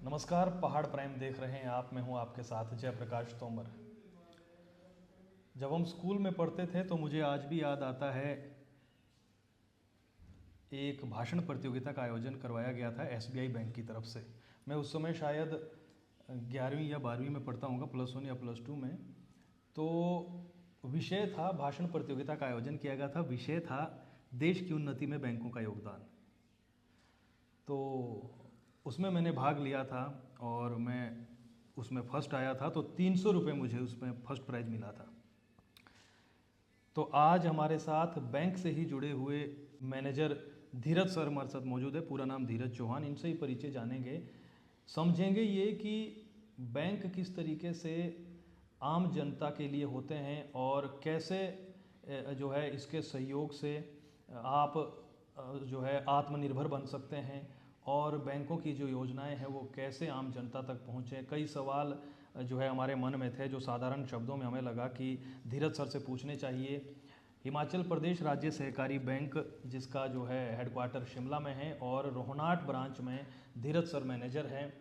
नमस्कार, पहाड़ प्राइम देख रहे हैं आप। मैं हूं आपके साथ जयप्रकाश तोमर। जब हम स्कूल में पढ़ते थे तो मुझे आज भी याद आता है, एक भाषण प्रतियोगिता का आयोजन करवाया गया था एसबीआई बैंक की तरफ से। मैं उस समय शायद 11वीं या 12वीं में पढ़ता हूँगा, +1 या +2 में। तो विषय था, भाषण प्रतियोगिता का आयोजन किया गया था, विषय था देश की उन्नति में बैंकों का योगदान। तो उसमें मैंने भाग लिया था और मैं उसमें फर्स्ट आया था। तो 300 रुपये मुझे उसमें फर्स्ट प्राइज़ मिला था। तो आज हमारे साथ बैंक से ही जुड़े हुए मैनेजर धीरज सर हमारे साथ मौजूद है। पूरा नाम धीरज चौहान। इनसे ही परिचय जानेंगे, समझेंगे ये कि बैंक किस तरीके से आम जनता के लिए होते हैं और कैसे जो है इसके सहयोग से आप जो है आत्मनिर्भर बन सकते हैं, और बैंकों की जो योजनाएं हैं वो कैसे आम जनता तक पहुँचें। कई सवाल जो है हमारे मन में थे, जो साधारण शब्दों में हमें लगा कि धीरज सर से पूछने चाहिए। हिमाचल प्रदेश राज्य सहकारी बैंक, जिसका जो है हेडक्वार्टर शिमला में है, और रोहनाट ब्रांच में धीरज सर मैनेजर हैं।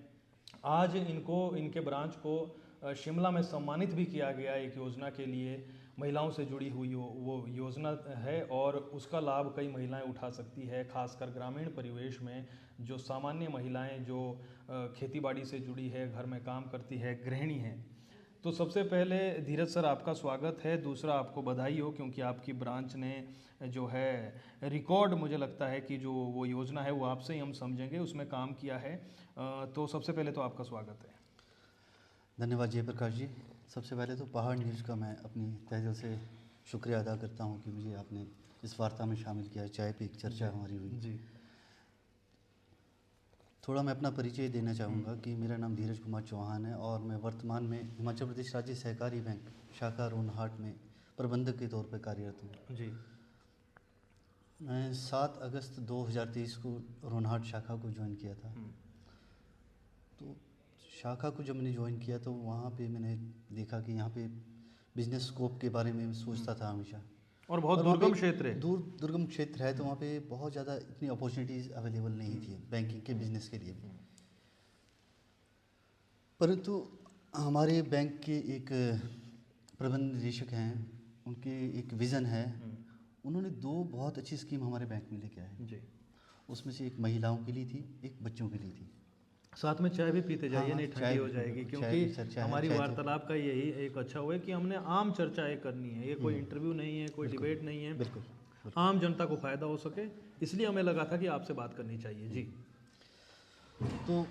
आज इनके ब्रांच को शिमला में सम्मानित भी किया गया एक योजना के लिए। महिलाओं से जुड़ी हुई वो योजना है और उसका लाभ कई महिलाएं उठा सकती है, खासकर ग्रामीण परिवेश में जो सामान्य महिलाएं जो खेतीबाड़ी से जुड़ी है, घर में काम करती है, गृहिणी हैं। तो सबसे पहले धीरज सर आपका स्वागत है। दूसरा, आपको बधाई हो क्योंकि आपकी ब्रांच ने जो है रिकॉर्ड, मुझे लगता है कि जो वो योजना है वो आपसे ही हम समझेंगे, उसमें काम किया है। तो सबसे पहले तो आपका स्वागत है। धन्यवाद जयप्रकाश जी। सबसे पहले तो पहाड़ न्यूज़ का मैं अपनी तहे दिल से शुक्रिया अदा करता हूं कि मुझे आपने इस वार्ता में शामिल किया है। चाय पे एक चर्चा हमारी हुई जी। थोड़ा मैं अपना परिचय देना चाहूँगा कि मेरा नाम धीरज कुमार चौहान है और मैं वर्तमान में हिमाचल प्रदेश राज्य सहकारी बैंक शाखा रोहनाट में प्रबंधक के तौर पर कार्यरत हूँ। जी। मैं 7 अगस्त 2023 को रोहनाट शाखा को ज्वाइन किया था। तो शाखा को जब मैंने ज्वाइन किया तो वहाँ पे मैंने देखा कि यहाँ पे बिजनेस स्कोप के बारे में सोचता था हमेशा। और बहुत और वहाँ दुर्गम पे क्षेत्र है। दुर्गम क्षेत्र है, तो वहाँ पे बहुत ज़्यादा इतनी अपॉर्चुनिटीज़ अवेलेबल नहीं थी बैंकिंग के बिजनेस के लिए भी। परंतु हमारे बैंक के एक प्रबंध निदेशक हैं, उनके एक विज़न है। उन्होंने 2 बहुत अच्छी स्कीम हमारे बैंक में लेके आए। जी। उसमें से एक महिलाओं के लिए थी, एक बच्चों के लिए थी। साथ में चाय भी पीते हाँ जाइए, हाँ, नहीं चाय ठंडी हो बिल्कुल जाएगी, बिल्कुल, क्योंकि चाय चर्चा है, हमारी चाय तो वार्तालाप का यही एक अच्छा हुआ है कि हमने आम चर्चाएं करनी है। ये कोई इंटरव्यू नहीं है, कोई बिल्कुल डिबेट नहीं है, बिल्कुल बिल्कुल। आम जनता को फायदा हो सके, इसलिए हमें लगा था कि आपसे बात करनी चाहिए। जी। तो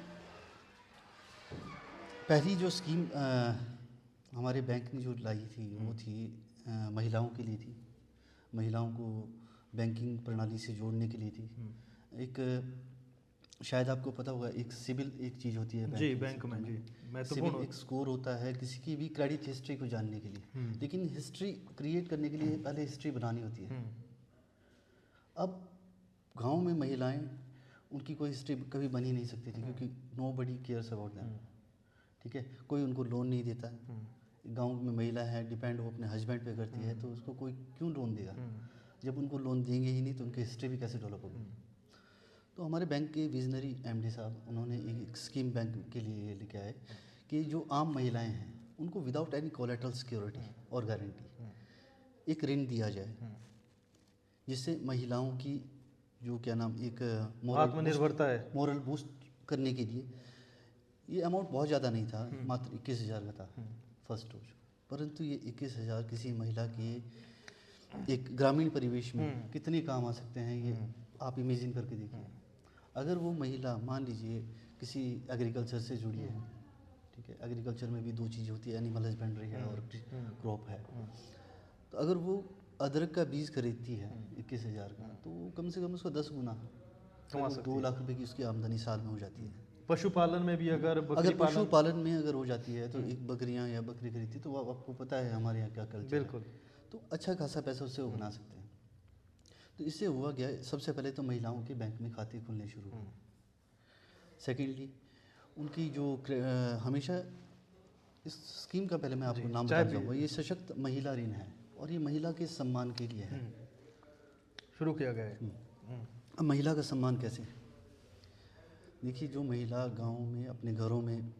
पहली जो स्कीम हमारे बैंक ने जो लाई थी वो थी महिलाओं के लिए थी। महिलाओं को बैंकिंग प्रणाली से जोड़ने के लिए थी। एक शायद आपको पता होगा, एक सिबिल एक चीज़ होती है जी, बैंकिंग बैंक सेक्टर में जी में। महत्वपूर्ण सिबिल एक स्कोर होता है किसी की भी क्रेडिट हिस्ट्री को जानने के लिए। हम्म। लेकिन हिस्ट्री क्रिएट करने के लिए पहले हिस्ट्री बनानी होती है। अब गांव में महिलाएं, उनकी कोई हिस्ट्री कभी बन ही नहीं सकती थी क्योंकि nobody cares about them. ठीक है, कोई उनको लोन नहीं देता है। गांव में महिला है, डिपेंड वो अपने हस्बैंड पे करती है, तो उसको कोई क्यों लोन देगा। जब उनको लोन देंगे ही नहीं तो उनकी हिस्ट्री भी कैसे डेवलप होगी। तो हमारे बैंक के विजनरी एमडी साहब, उन्होंने एक स्कीम बैंक के लिए लेके आए कि जो आम महिलाएं हैं उनको विदाउट एनी कोलेटरल सिक्योरिटी और गारंटी एक ऋण दिया जाए, जिससे महिलाओं की जो क्या नाम एक आत्मनिर्भरता है। मोरल बूस्ट करने के लिए। ये अमाउंट बहुत ज़्यादा नहीं था, मात्र 21,000 का था फर्स्ट डोज। परंतु ये 21,000 किसी महिला के एक ग्रामीण परिवेश में कितने काम आ सकते हैं, ये आप इमेजिन करके देखिए। अगर वो महिला मान लीजिए किसी एग्रीकल्चर से जुड़ी है, ठीक है, एग्रीकल्चर में भी 2 चीज़ होती है, एनिमल हस्बेंड्री है और क्रॉप है। तो अगर वो अदरक का बीज खरीदती है 21,000 का, तो वो कम से कम उसको 10 गुना कमा सकती 2 है। लाख रुपए की उसकी आमदनी साल में हो जाती है। पशुपालन में भी अगर बकरी अगर पालन, पशुपालन में अगर हो जाती है तो एक बकरियां या बकरी खरीदती, तो वो आपको पता है हमारे यहाँ क्या कल्चर है, बिल्कुल। तो अच्छा खासा पैसा उससे वो बना सकते हैं। तो इससे हुआ क्या, सबसे पहले तो महिलाओं के बैंक में खाते खुलने शुरू हुए। सेकेंडली, उनकी जो हमेशा इस स्कीम का पहले मैं आपको जी, नाम चाय बताना भी चाहूँगा। ये सशक्त महिला ऋण है और ये महिला के सम्मान के लिए है। शुरू किया गया है। अब महिला का सम्मान कैसे, देखिए, जो महिला गांव में अपने घरों में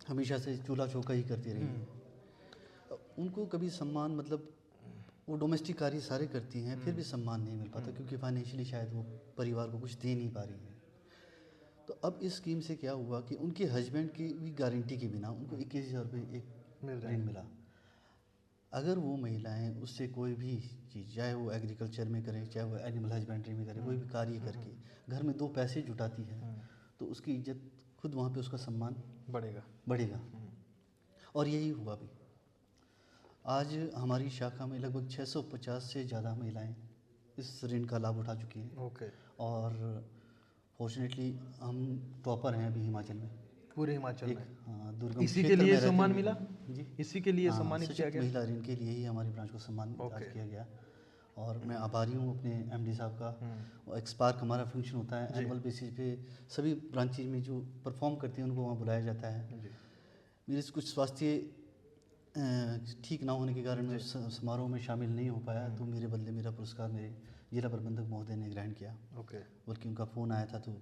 हमेशा से चूल्हा चौका ही करती रही है, उनको कभी सम्मान, मतलब वो डोमेस्टिक कार्य सारे करती हैं, फिर भी सम्मान नहीं मिल पाता, क्योंकि फाइनेंशियली शायद वो परिवार को कुछ दे नहीं पा रही है। तो अब इस स्कीम से क्या हुआ कि उनके हस्बैंड की भी गारंटी के बिना उनको 21,000 रुपये एक ऋण मिला। अगर वो महिलाएं उससे कोई भी चीज़, चाहे वो एग्रीकल्चर में करे, चाहे वो एनिमल हस्बेंड्री में करे, कोई भी कार्य करके घर में 2 पैसे जुटाती है, तो उसकी इज्जत खुद, वहाँ पे उसका सम्मान बढ़ेगा। और यही हुआ भी। आज हमारी शाखा में लगभग 650 से ज़्यादा महिलाएं इस ऋण का लाभ उठा चुकी हैं। ओके। और फॉर्चुनेटली हम टॉपर हैं अभी हिमाचल में, पूरे हिमाचल में। हाँ, दुर्गम इसी के क्षेत्र में लिए रहते सम्मान हुए। मिला? जी, इसी के लिए हाँ, सम्मानित किया सशक्त गया? महिला ऋण के लिए ही हमारी ब्रांच को सम्मानित आज किया गया। और मैं आभारी हूँ अपने एमडी साहब का। एक्सपार्क हमारा फंक्शन होता है एनुअल बेसिस पे, सभी ब्रांचेज में जो परफॉर्म करते हैं उनको वहाँ बुलाया जाता है। मेरे कुछ स्वास्थ्य ठीक ना होने के कारण मैं उस समारोह में शामिल नहीं हो पाया, तो मेरे बदले मेरा पुरस्कार मेरे जिला प्रबंधक महोदय ने ग्रहण किया। बल्कि उनका फ़ोन आया था, तो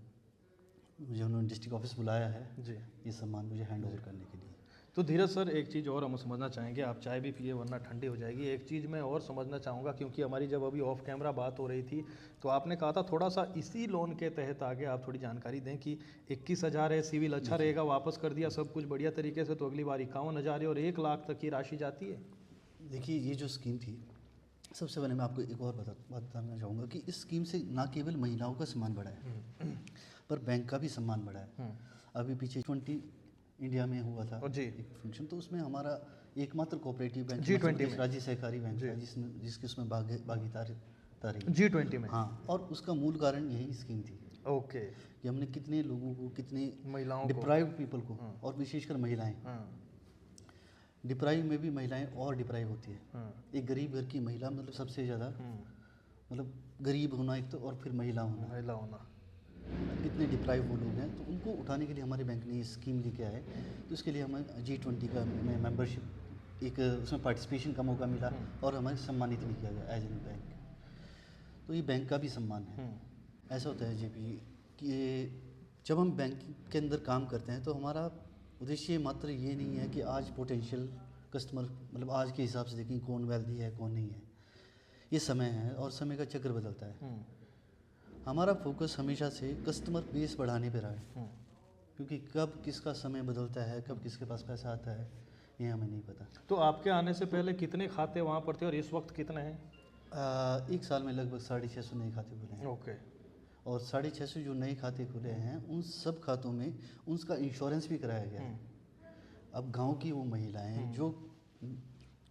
मुझे उन्होंने डिस्ट्रिक्ट ऑफिस बुलाया है जी, ये सम्मान मुझे हैंड ओवर करने के लिए। तो धीरज सर, एक चीज़ और हम समझना चाहेंगे, आप चाय भी पिए वरना ठंडी हो जाएगी। एक चीज़ मैं और समझना चाहूँगा, क्योंकि हमारी जब अभी ऑफ कैमरा बात हो रही थी तो आपने कहा था थोड़ा सा इसी लोन के तहत आगे आप थोड़ी जानकारी दें कि 21,000 है, सिविल अच्छा रहेगा, वापस कर दिया सब कुछ बढ़िया तरीके से, तो अगली बार 51,000 है और 1 लाख तक की राशि जाती है। देखिए, ये जो स्कीम थी, सबसे पहले मैं आपको एक और बात बताना चाहूँगा कि इस स्कीम से ना केवल महिलाओं का सम्मान बढ़ा है, पर बैंक का भी सम्मान बढ़ा है। अभी पीछे G20 इंडिया में हुआ था एक फंक्शन, तो उसमें हमारा एकमात्र कोऑपरेटिव बैंक G20 राज्य सहकारी बैंक था जिसकी उसमें भागीदारी रही G20 में। हाँ, और उसका मूल कारण यही स्कीम थी। ओके। कि हमने कितने लोगों को, कितने महिलाओं डिप्राइव्ड पीपल को, और विशेषकर महिलाएं, डिप्राइव में भी महिलाएं और डिप्राइव होती है। एक गरीब घर की महिला, मतलब सबसे ज़्यादा, मतलब गरीब होना एक तो, और फिर महिला होना, कितने डिप्राइव वो लोग हैं, तो उनको उठाने के लिए हमारे बैंक ने ये स्कीम लेके आए। तो इसके लिए हमें G20 का में मेंबरशिप, एक उसमें पार्टिसिपेशन का मौका मिला, और हमें सम्मानित भी किया गया एज एन बैंक। तो ये बैंक का भी सम्मान है। ऐसा होता है JP कि जब हम बैंक के अंदर काम करते हैं, तो हमारा उद्देश्य मात्र ये नहीं है कि आज पोटेंशियल कस्टमर, मतलब आज के हिसाब से देखें कौन वेल्दी है कौन नहीं है, ये समय है और समय का चक्र बदलता है। हमारा फोकस हमेशा से कस्टमर बेस बढ़ाने पर रहा है, क्योंकि कब किसका समय बदलता है, कब किसके पास पैसा आता है, ये हमें नहीं पता। तो आपके आने से पहले कितने खाते वहाँ पर थे और इस वक्त कितने हैं? एक साल में लगभग 650 नए खाते खुले हैं। ओके। और 650 जो नए खाते खुले हैं, उन सब खातों में उसका इंश्योरेंस भी कराया गया है। अब गांव की वो महिलाएं, जो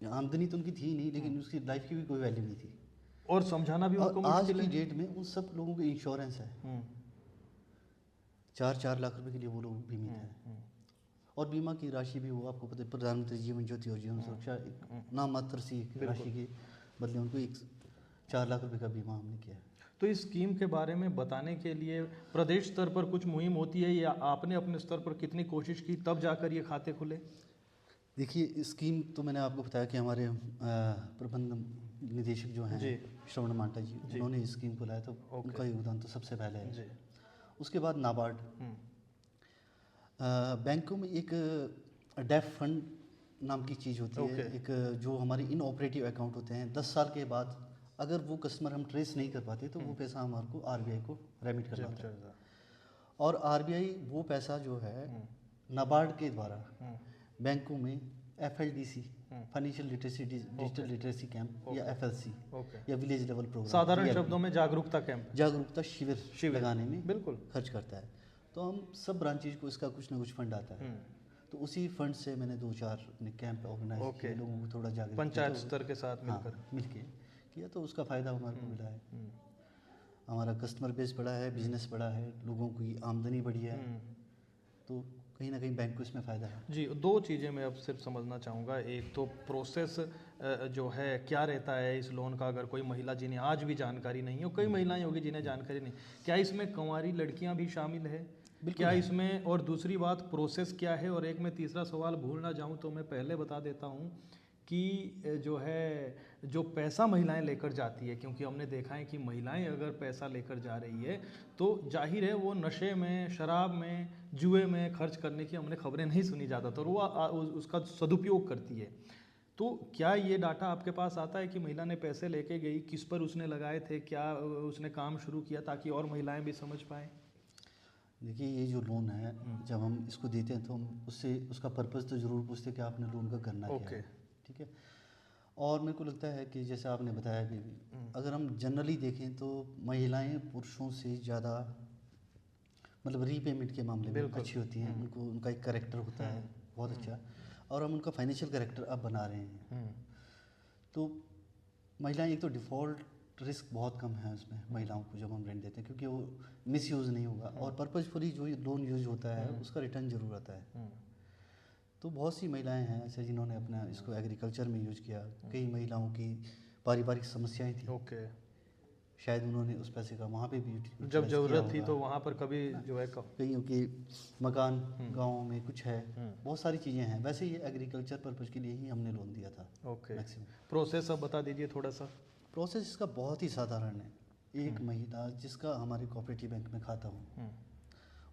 आमदनी तो उनकी थी नहीं, लेकिन उसकी लाइफ की भी कोई वैल्यू नहीं थी, और समझाना भी उनको आज मुश्किल की है। डेट में उन सब लोगों को इंश्योरेंस है। 4-4 लाख रुपए के लिए वो लोग बीमित हैं। और बीमा की राशि भी वो आपको पता है, प्रधानमंत्री जीवन ज्योति और जीवन सुरक्षा एक नाम मात्र सी राशि के बदले उनको 4 लाख रुपए का बीमा हमने किया है। तो इस स्कीम के बारे में बताने के लिए प्रदेश स्तर पर कुछ मुहिम होती है, या आपने अपने स्तर पर कितनी कोशिश की तब जाकर ये खाते खुले? देखिए, स्कीम तो मैंने आपको बताया कि हमारे प्रबंध निदेशक जो हैं श्रवण मांटा जी, उन्होंने इस स्कीम को लाया, तो उनका योगदान तो सबसे पहले है। उसके बाद नाबार्ड, बैंकों में एक डेफ फंड नाम की चीज़ होती है, एक जो हमारे इन ऑपरेटिव अकाउंट होते हैं, 10 साल के बाद अगर वो कस्टमर हम ट्रेस नहीं कर पाते, तो वो पैसा हमारे को RBI को रेमिट करना होता है। और RBI वो पैसा जो है नाबार्ड के द्वारा बैंकों में FLDC, financial literacy digital literacy camp, या FLC, या विलेज लेवल प्रोग्राम, साधारण शब्दों में जागरूकता शिविर लगाने में बिल्कुल खर्च करता है। तो हम सब ब्रांचेज को इसका कुछ ना कुछ फंड आता है, तो उसी फंड से मैंने 2-4 कैंप ऑर्गेनाइज किए, लोगों को थोड़ा जागरूक, पंचायत स्तर के साथ मिलकर किया, तो उसका फ़ायदा हमारे को मिला है। हमारा कस्टमर बेस बढ़ा है, बिजनेस बढ़ा है, लोगों की आमदनी बढ़ी है, तो कहीं ना कहीं बैंक को इसमें फ़ायदा है। जी, 2 चीज़ें मैं अब सिर्फ समझना चाहूँगा। एक तो प्रोसेस जो है क्या रहता है इस लोन का, अगर कोई महिला जिन्हें आज भी जानकारी नहीं हो, कई महिलाएं होगी जिन्हें जानकारी नहीं, क्या इसमें कुंवारी लड़कियां भी शामिल है? क्या इसमें, और दूसरी बात प्रोसेस क्या है? और एक मैं तीसरा सवाल भूल ना जाऊँ तो मैं पहले बता देता हूँ कि जो है जो पैसा महिलाएं लेकर जाती है, क्योंकि हमने देखा है कि महिलाएं अगर पैसा लेकर जा रही है तो जाहिर है वो नशे में, शराब में, जुए में खर्च करने की हमने खबरें नहीं सुनी ज़्यादातर, वो उसका सदुपयोग करती है। तो क्या ये डाटा आपके पास आता है कि महिला ने पैसे लेके गई, किस पर उसने लगाए थे, क्या उसने काम शुरू किया, ताकि और महिलाएं भी समझ पाएँ? देखिए, ये जो लोन है, जब हम इसको देते हैं तो हम उससे उसका पर्पज़ तो ज़रूर पूछते हैं कि आपने लोन का करना क्या है, ठीक है। और मेरे को लगता है कि जैसे आपने बताया कि अगर हम जनरली देखें तो महिलाएं पुरुषों से ज़्यादा मतलब रीपेमेंट के मामले में अच्छी होती हैं। उनको उनका एक करेक्टर होता है बहुत अच्छा, और हम उनका फाइनेंशियल करेक्टर अब बना रहे हैं। तो महिलाएं एक तो डिफ़ॉल्ट रिस्क बहुत कम है उसमें महिलाओं को जब हम रेंट देते हैं, क्योंकि वो मिसयूज़ नहीं होगा और पर्पजफुली जो लोन यूज होता है उसका रिटर्न ज़रूर आता है। तो बहुत सी महिलाएं हैं ऐसे जिन्होंने अपना इसको एग्रीकल्चर में यूज किया। कई महिलाओं की पारिवारिक समस्याएं थी, ओके, शायद उन्होंने उस पैसे का वहाँ पे भी जब ज़रूरत थी तो वहाँ पर कभी जो है कईयों के मकान गाँव में कुछ है, बहुत सारी चीज़ें हैं। वैसे ये एग्रीकल्चर पर्पज़ के लिए ही हमने लोन दिया था। ओके, मैक्सिमम प्रोसेस अब बता दीजिए थोड़ा सा। प्रोसेस इसका बहुत ही साधारण है। एक महिला जिसका हमारे कोऑपरेटिव बैंक में खाता हो,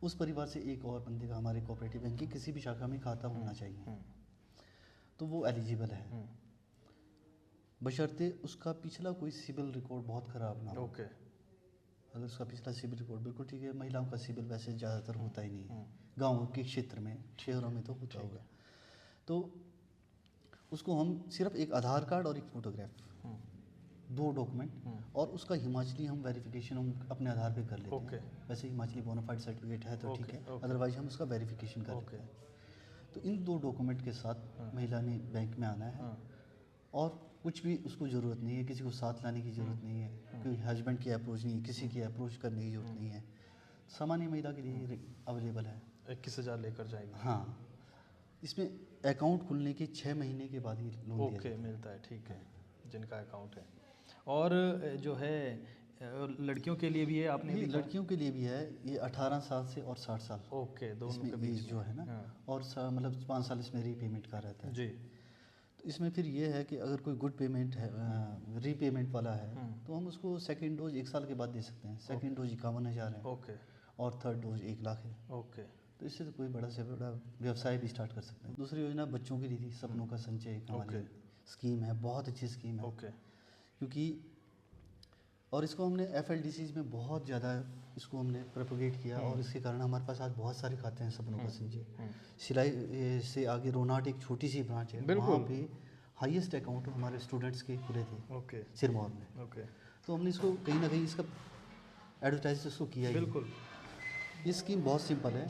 उस परिवार से एक और बंदे का हमारे कोऑपरेटिव बैंक की किसी भी शाखा में खाता होना चाहिए, तो वो एलिजिबल है, बशर्ते उसका पिछला कोई सिबिल रिकॉर्ड बहुत ख़राब ना हो। ओके, अगर उसका पिछला सिबिल रिकॉर्ड बिल्कुल ठीक है, महिलाओं का सिबिल वैसे ज़्यादातर होता ही नहीं है गाँव के क्षेत्र में, शहरों में तो होता होगा। तो उसको हम सिर्फ एक आधार कार्ड और एक फ़ोटोग्राफ, 2 डॉक्यूमेंट, और उसका हिमाचली हम वेरिफिकेशन हम अपने आधार पे कर लेते हैं। वैसे हिमाचली बोनाफाइड सर्टिफिकेट है तो ठीक है, अदरवाइज हम उसका वेरिफिकेशन कर लेते हैं। तो इन 2 डॉक्यूमेंट के साथ महिला ने बैंक में आना है, और कुछ भी उसको ज़रूरत नहीं है, किसी को साथ लाने की ज़रूरत नहीं है, कोई हस्बैंड की अप्रोच नहीं है, किसी की अप्रोच करने की ज़रूरत नहीं है। सामान्य महिला के लिए अवेलेबल है। 21,000 लेकर जाएगी। हाँ, इसमें अकाउंट खुलने के 6 महीने के बाद ही लोन दिया जाता है। मिलता है, ठीक है, जिनका अकाउंट है। और जो है लड़कियों के लिए भी है, आपने भी लड़कियों के लिए भी है, ये 18 साल से और 60 साल, ओके, दोनों इसमें के बीच एज जो है ना, और मतलब 5 साल इसमें रीपेमेंट का रहता है जी। तो इसमें फिर ये है कि अगर कोई गुड पेमेंट है, रीपेमेंट वाला है, तो हम उसको सेकंड डोज 1 साल के बाद दे सकते हैं। सेकंड डोज 51,000 है, ओके, और थर्ड डोज 1 लाख है। ओके, तो इससे तो कोई बड़ा से बड़ा व्यवसाय भी स्टार्ट कर सकते हैं। दूसरी योजना बच्चों की थी, सपनों का संचय, एक हमारी स्कीम है, बहुत अच्छी स्कीम है। ओके, क्योंकि और इसको हमने FLDCs में बहुत ज़्यादा इसको हमने प्रोपोगेट किया, और इसके कारण हमारे पास आज बहुत सारे खाते हैं सपनों का संचय। सिलाई से आगे रोनाट एक छोटी सी ब्रांच है, वहाँ पे हाईएस्ट अकाउंट हमारे स्टूडेंट्स के खुले थे, ओके, सिरमौर में। ओके, तो हमने इसको कहीं ना कहीं इसका एडवर्टाइज इसको किया ही। बिल्कुल। ये स्कीम बहुत सिंपल है।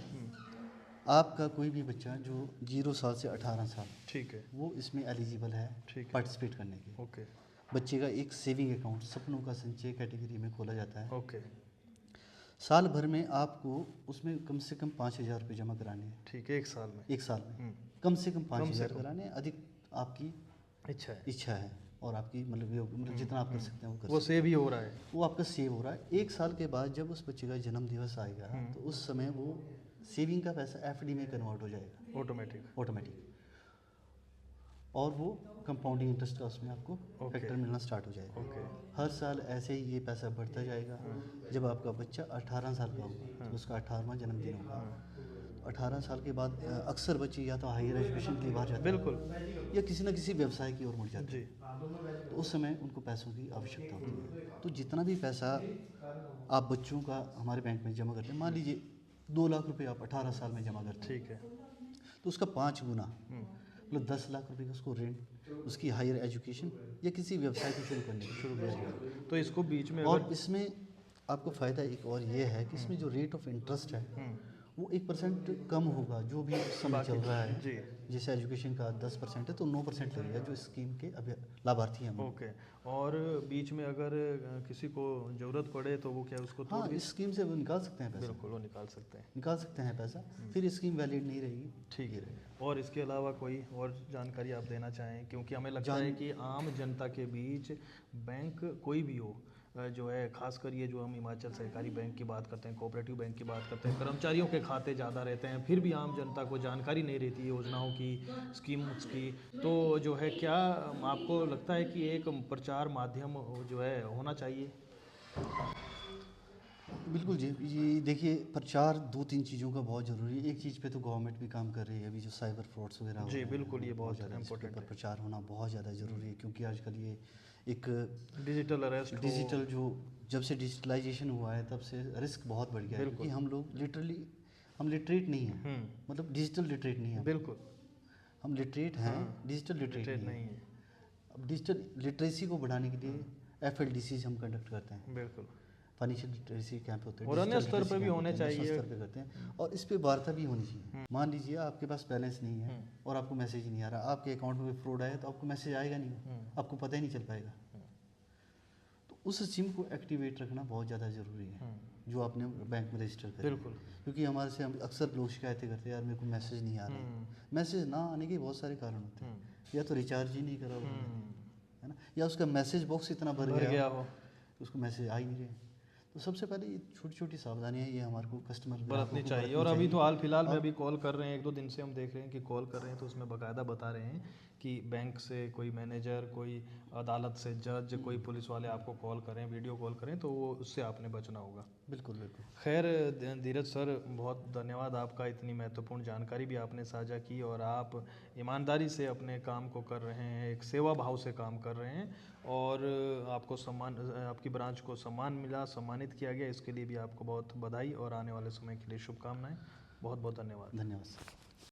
आपका कोई भी बच्चा जो 0 साल से 18 साल, ठीक है, वो इसमें एलिजिबल है पार्टिसिपेट करने के। ओके, बच्चे का एक सेविंग अकाउंट सपनों का संचय कैटेगरी में खोला जाता है। ओके, साल भर में आपको उसमें कम से कम 5,000 रुपये जमा कराने हैं। ठीक है, 1 साल में? 1 साल में कम से कम 5,000 कराने हैं, अधिक आपकी इच्छा है, और आपकी मतलब जितना आप कर सकते हैं वो सेव ही हो रहा है, वो आपका सेव हो रहा है। 1 साल के बाद जब उस बच्चे का जन्म दिवस आएगा, तो उस समय वो सेविंग का पैसा FD में कन्वर्ट हो जाएगा ऑटोमेटिक, और वो कंपाउंडिंग इंटरेस्ट का उसमें आपको फैक्टर मिलना स्टार्ट हो जाएगा। हर साल ऐसे ही ये पैसा बढ़ता जाएगा। जब आपका बच्चा 18 साल का होगा, तो उसका 18वां जन्मदिन होगा। 18 साल के बाद अक्सर बच्चे या तो हायर एजुकेशन के लिए बाहर जाते हैं, या किसी न किसी व्यवसाय की ओर मुड़ जाते हैं, तो उस समय उनको पैसों की आवश्यकता होती है। तो जितना भी पैसा आप बच्चों का हमारे बैंक में जमा करते हैं, मान लीजिए 2 लाख रुपए आप 18 साल में जमा करते हैं, ठीक है, तो उसका 5 गुना मतलब 10 लाख रुपए का उसको रेंट, उसकी हायर एजुकेशन या किसी व्यवसाय को शुरू करने की। तो इसको बीच में और इसमें आपको फ़ायदा एक और ये है कि इसमें जो रेट ऑफ इंटरेस्ट है वो 1% कम होगा, जो भी इस समय चल रहा है जी। जैसे एजुकेशन का 10% है तो 9% लगेगा जो इस स्कीम के अभी लाभार्थी हैं। ओके, और बीच में अगर किसी को ज़रूरत पड़े तो वो क्या उसको हाँ, इस स्कीम से वो निकाल सकते हैं पैसा। बिल्कुल, वो निकाल सकते हैं पैसा, फिर स्कीम वैलिड नहीं रहेगी। ठीक है। और इसके अलावा कोई और जानकारी आप देना चाहें, क्योंकि हमें लगता है कि आम जनता के बीच बैंक कोई भी हो, जो है खासकर ये जो हम हिमाचल सहकारी बैंक की बात करते हैं, कोऑपरेटिव बैंक की बात करते हैं, कर्मचारियों के खाते ज़्यादा रहते हैं, फिर भी आम जनता को जानकारी नहीं रहती है योजनाओं की, स्कीम्स की। तो जो है क्या आपको लगता है कि एक प्रचार माध्यम जो है होना चाहिए? बिल्कुल जी, ये देखिए प्रचार 2-3 चीज़ों का बहुत ज़रूरी है। एक चीज़ पे तो गवर्नमेंट भी काम कर रही है, अभी जो साइबर फ्रॉड्स वगैरह हो जी रहे हैं, बिल्कुल, ये बहुत ज़्यादा इसके इम्पोर्टेंट ऊपर है। प्रचार होना बहुत ज़्यादा ज़रूरी है, क्योंकि आजकल ये एक डिजिटल अरेस्ट हो। डिजिटल जो जब से डिजिटलाइजेशन हुआ है तब से रिस्क बहुत बढ़ गया है, बिल्कुल। क्योंकि हम लोग लिटरली हम लिटरेट नहीं हैं, मतलब डिजिटल लिटरेट नहीं है। बिल्कुल। हम लिटरेट हैं, हाँ, डिजिटल लिटरेट लिटरेट नहीं नहीं है। है। अब डिजिटल लिटरेसी को बढ़ाने के लिए FLDCs हम कंडक्ट करते हैं, बिल्कुल। फाइनेंशियल लिटरेसी कैंप होते हैं, और अन्य डिजिटल स्तर लिटरेसी पे भी कैंप होने होते हैं, नेशनल चाहिए। स्तर पे करते हैं, और इस पे वार्ता भी होनी चाहिए। मान लीजिए आपके पास बैलेंस नहीं है और आपको मैसेज नहीं आ रहा, आपके अकाउंट में फ्रॉड आया तो आपको मैसेज आएगा नहीं, आपको पता ही नहीं चल पाएगा। तो उस सिम को एक्टिवेट रखना बहुत ज़्यादा ज़रूरी है, जो आपने बैंक में रजिस्टर करें। बिल्कुल। क्योंकि हमारे से हम अक्सर लोग शिकायतें करते हैं, यार मेरे को मैसेज नहीं आ रहा। मैसेज ना आने के बहुत सारे कारण होते हैं, या तो रिचार्ज ही नहीं करा उसने, है ना, या उसका मैसेज बॉक्स इतना भर गया हो तो उसको मैसेज आ ही नहीं रहे। तो सबसे पहले ये छोटी छोटी सावधानियाँ ये हमारे को कस्टमर बरतनी चाहिए। और अभी तो हाल फिलहाल में अभी कॉल कर रहे हैं, 1-2 दिन से हम देख रहे हैं कि कॉल कर रहे हैं, तो उसमें बाकायदा बता रहे हैं कि बैंक से कोई मैनेजर, कोई अदालत से जज, कोई पुलिस वाले आपको कॉल करें, वीडियो कॉल करें, तो वो उससे आपने बचना होगा। बिल्कुल बिल्कुल। खैर धीरज सर, बहुत धन्यवाद आपका, इतनी महत्वपूर्ण जानकारी भी आपने साझा की, और आप ईमानदारी से अपने काम को कर रहे हैं, एक सेवा भाव से काम कर रहे हैं, और आपको सम्मान, आपकी ब्रांच को सम्मान मिला, सम्मानित किया गया, इसके लिए भी आपको बहुत बधाई, और आने वाले समय के लिए शुभकामनाएं। बहुत बहुत धन्यवाद। धन्यवाद सर।